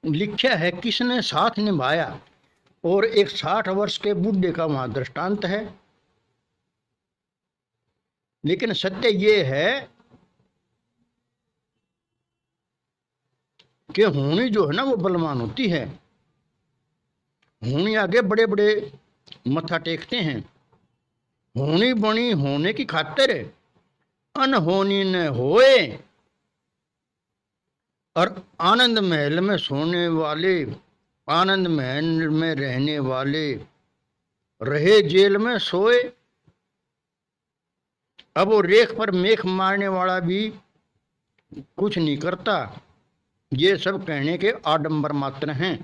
लिखा है किसने साथ निभाया, और एक 60 वर्ष के बूढ़े का वहां दृष्टांत है। लेकिन सत्य ये है कि होनी जो है ना वो बलवान होती है। होनी आगे बड़े बड़े मत्था टेकते हैं। होनी बनी होने की खातिर अनहोनी न होए, और आनंद महल में सोने वाले, आनंद महल में रहने वाले रहे जेल में सोए। अब वो रेख पर मेख मारने वाला भी कुछ नहीं करता। ये सब कहने के आडंबर मात्र हैं।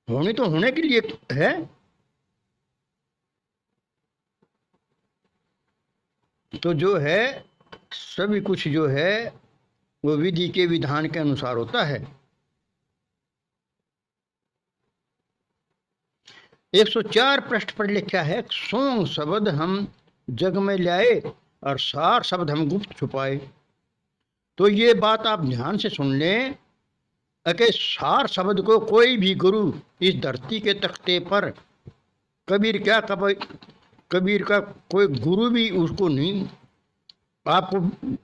होनी तो होने के लिए है। तो जो है सभी कुछ जो है वो विधि के विधान के अनुसार होता है। 104 पृष्ठ पर लिखा है, सोंग शब्द हम जग में लाए और सार शब्द हम गुप्त छुपाए। तो ये बात आप ध्यान से सुन लें कि सार शब्द को कोई भी गुरु इस धरती के तख्ते पर, कबीर क्या कबीर का कोई गुरु भी उसको नहीं आपको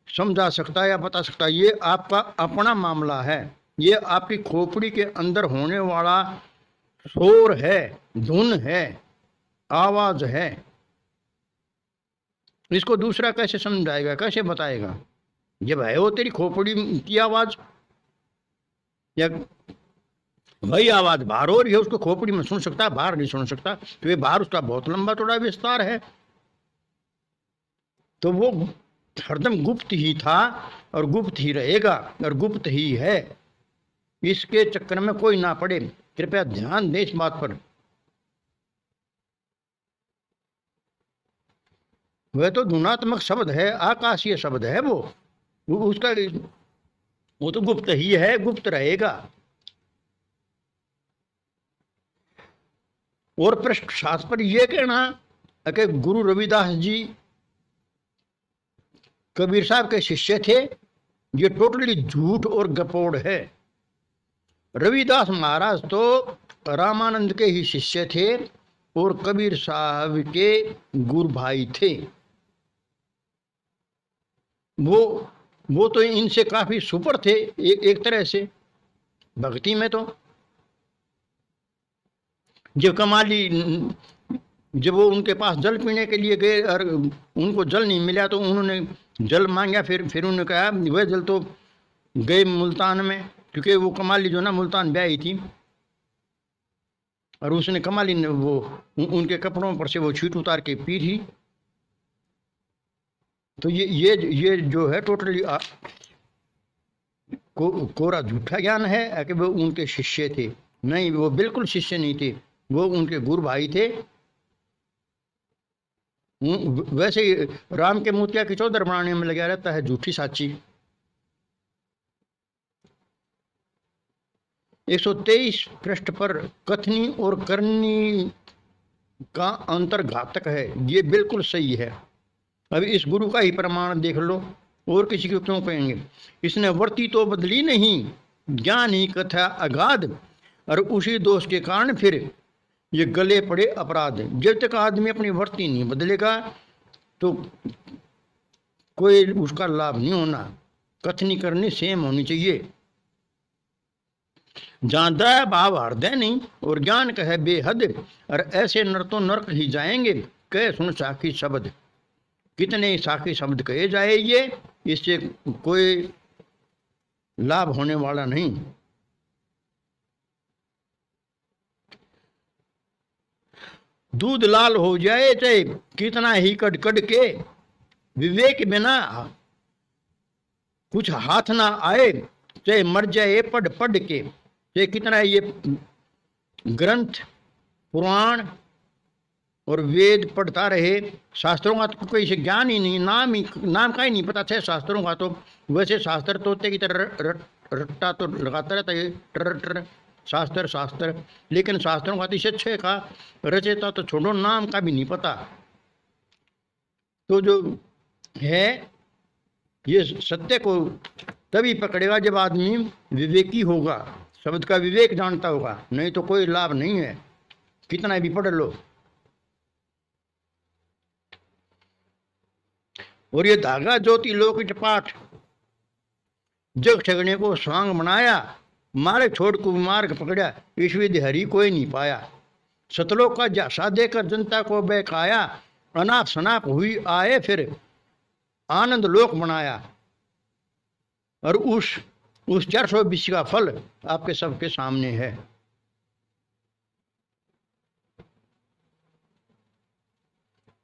समझा सकता या बता सकता। ये आपका अपना मामला है। ये आपकी खोपड़ी के अंदर होने वाला शोर है, धुन है, आवाज है। इसको दूसरा कैसे समझाएगा, कैसे बताएगा? जब है वो तेरी खोपड़ी की आवाज, या वही आवाज बाहर हो रही है, उसको खोपड़ी में सुन सकता है, बाहर नहीं सुन सकता। तो ये बाहर उसका बहुत लंबा थोड़ा विस्तार है। तो वो हरदम गुप्त ही था और गुप्त ही रहेगा और गुप्त ही है। इसके चक्कर में कोई ना पड़े। कृपया ध्यान दें इस बात पर। वह तो धुनात्मक शब्द है, आकाशीय शब्द है। वो उसका वो तो गुप्त ही है, गुप्त रहेगा। और पृष्ठ 7 पर यह कहना कि गुरु रविदास जी कबीर साहब के शिष्य थे, ये टोटली झूठ और गपोड़ है। रविदास महाराज तो रामानंद के ही शिष्य थे और कबीर साहब के गुरु भाई थे। वो तो इनसे काफी सुपर थे एक तरह से भक्ति में। तो जब कमाली, जब वो उनके पास जल पीने के लिए गए और उनको जल नहीं मिला तो उन्होंने जल मांगा। फिर उन्होंने कहा वह जल तो गए मुल्तान में, क्योंकि वो कमाली जो ना मुल्तान ब्याही थी और उसने कमाली ने वो उनके कपड़ों पर से वो छींट उतार के पी थी। तो ये जो है टोटली कोरा झूठा ज्ञान है कि वो उनके शिष्य थे। नहीं, वो बिल्कुल शिष्य नहीं थे, वो उनके गुरु भाई थे। वैसे ही राम के मोतिया की चौधर बनाने में लगा रहता है झूठी साची। 123 पृष्ठ पर कथनी और करनी का अंतर घातक है। ये बिल्कुल सही है। अभी इस गुरु का ही प्रमाण देख लो, और किसी को क्यों कहेंगे? इसने वर्ती तो बदली नहीं, ज्ञान ही कथा अगाध, और उसी दोष के कारण फिर ये गले पड़े अपराध। जब तक आदमी अपनी वर्ती नहीं बदलेगा तो कोई उसका लाभ नहीं होना। कथनी करनी सेम होनी चाहिए। जानता है भाव हृदय नहीं और ज्ञान कहे बेहद, और ऐसे नर तो नरक ही जाएंगे। कह सुन साखी शब्द, कितने साखी शब्द कहे जाए, ये इससे कोई लाभ होने वाला नहीं। दूध लाल हो जाए चाहे कितना ही कड़ के, विवेक बिना कुछ हाथ ना आए, चाहे मर जाए पढ़ के। चाहे कितना ये ग्रंथ पुराण और वेद पढ़ता रहे, शास्त्रों का तो कोई से ज्ञान ही नहीं, नाम का ही नहीं पता था शास्त्रों का। तो वैसे शास्त्र तोते की तरह रट्टा तो लगाता रहता है, टर शास्त्र। लेकिन शास्त्रों का तिशे का रचेता तो छोड़ो, नाम का भी नहीं पता। तो जो है ये सत्य को तभी पकड़ेगा जब आदमी विवेकी होगा, शब्द का विवेक जानता होगा, नहीं तो कोई लाभ नहीं है, कितना भी पढ़ लो। और ये धागा ज्योति लोक पाठ, जग ठगने को स्वांग बनाया, मार्ग छोड़ को मार्ग पकड़ा, इस विधि हरि कोई नहीं पाया। सतलोक का जासा देकर जनता को बहकाया, अनाप शनाप हुई आए फिर आनंद लोक बनाया। और उस 420 का फल आपके सबके सामने है।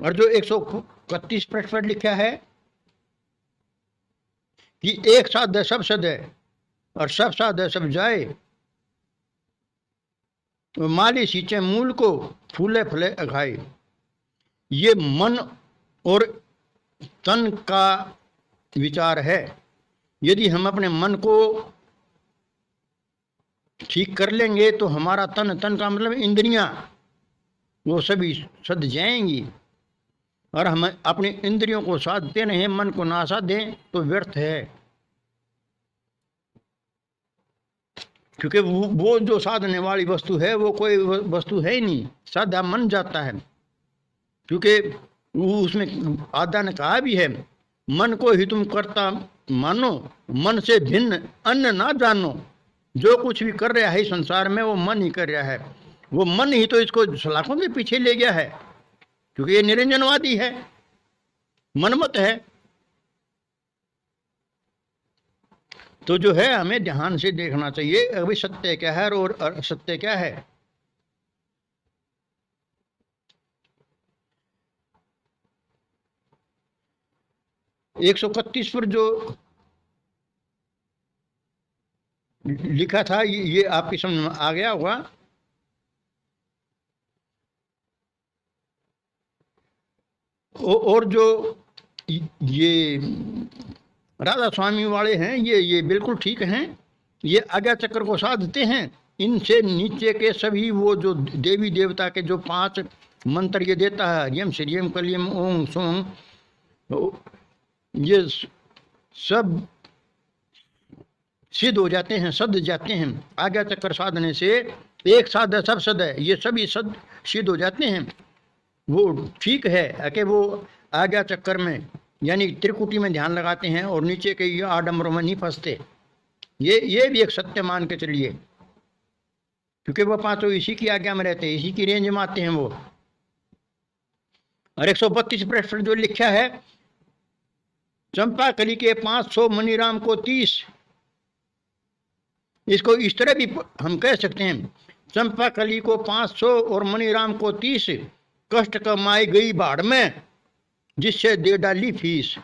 और जो 131 पृष्ठ पर लिखा है कि एक साथ है सब सद है और सब साथ है सब जाए, तो माली सींचे मूल को फूले फले अघाए। ये मन और तन का विचार है। यदि हम अपने मन को ठीक कर लेंगे तो हमारा तन का मतलब इंद्रियां, वो सभी सद जाएंगी। और हम अपनी इंद्रियों को साधते नहीं, मन को ना साधें तो व्यर्थ है, क्योंकि वो जो साधने वाली वस्तु है वो कोई वस्तु है ही नहीं, साधा मन जाता है। क्योंकि उसमें आदा ने कहा भी है, मन को ही तुम करता मानो, मन से भिन्न अन्य ना जानो। जो कुछ भी कर रहा है संसार में वो मन ही कर रहा है, वो मन ही तो इसको सलाखों के पीछे ले गया है, क्योंकि ये निरंजनवादी है, मनमत है। तो जो है हमें ध्यान से देखना चाहिए अभी सत्य क्या है और असत्य क्या है। एक 131 पर जो लिखा था ये आपकी समझ में आ गया होगा। और जो ये राधा स्वामी वाले हैं ये बिल्कुल ठीक हैं, ये आज्ञा चक्र को साधते हैं। इनसे नीचे के सभी वो जो देवी देवता के जो 5 मंत्र ये देता है, यम श्रीयम कलियम ओम सोम, ये सब सिद्ध हो जाते हैं, सद जाते हैं। आज्ञा चक्र साधने से एक साध सब सद है, ये सभी सद सिद्ध हो जाते हैं। वो ठीक है कि वो आज्ञा चक्कर में यानी त्रिकुटी में ध्यान लगाते हैं और नीचे के ये आडम्बरों में नहीं फंसते, ये भी एक सत्य मान के चलिए, क्योंकि वो 5 इसी की आज्ञा में रहते हैं, इसी की रेंज में आते हैं वो। और 132 पृष्ठ पर जो लिखा है, चंपा कली के 500 मनीराम को 30, इसको इस तरह भी हम कह सकते हैं, चंपा कली को 500 और मनीराम को 30, कष्ट कमाई गई बाढ़ में जिससे दे डाली फीस।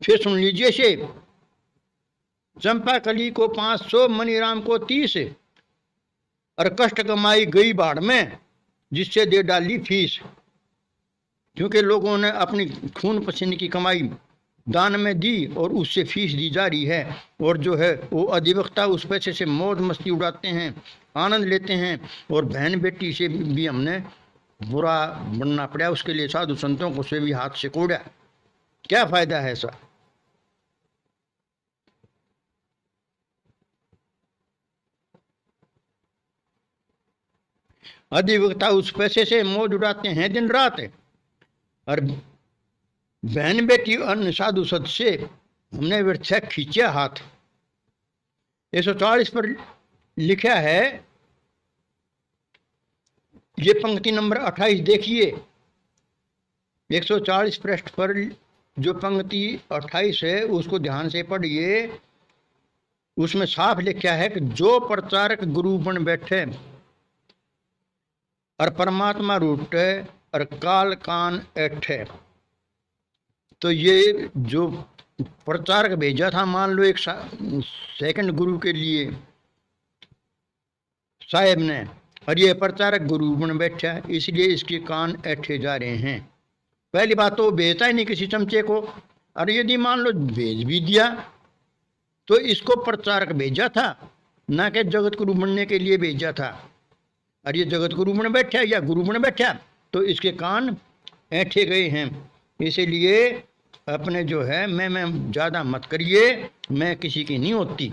फिर सुन लीजिए से, चंपा कली को 500 मनीराम को 30 और कष्ट कमाई गई बाढ़ में जिससे दे डाली फीस। क्योंकि लोगों ने अपनी खून पसीने की कमाई दान में दी और उससे फीस दी जा रही है, और जो है वो अधिवक्ता उस पैसे से मौज मस्ती उड़ाते हैं, आनंद लेते हैं। और बहन बेटी से भी हमने बुरा बनना पड़ा, उसके लिए साधु संतों को से भी हाथ से कोड़ा। क्या फायदा है ऐसा? अधिवक्ता उस पैसे से मौज उड़ाते हैं दिन रात, और बहन बेटी अन्य साधु सत से हमने व्यर्थ खींचा हाथ। 140 पर लिखा है, ये पंक्ति नंबर 28 देखिए। 140 पृष्ठ पर जो पंक्ति 28 है उसको ध्यान से पढ़िए। उसमें साफ लिखा है कि जो प्रचारक गुरु बन बैठे और परमात्मा रूठे और काल कान ऐठे। तो ये जो प्रचारक भेजा था, मान लो एक सेकंड गुरु के लिए साहेब ने, और ये प्रचारक गुरु बन बैठा है, इसलिए इसके कान ऐठे जा रहे हैं। पहली बात तो भेजता ही नहीं किसी चमचे को, और यदि मान लो भेज भी दिया तो इसको प्रचारक भेजा था, ना कि जगत गुरु बनने के लिए भेजा था। और ये जगत गुरु बन बैठा या गुरु बन बैठा तो इसके कान ऐठे गए हैं। इसीलिए अपने जो है मैं ज़्यादा मत करिए, मैं किसी की नहीं होती।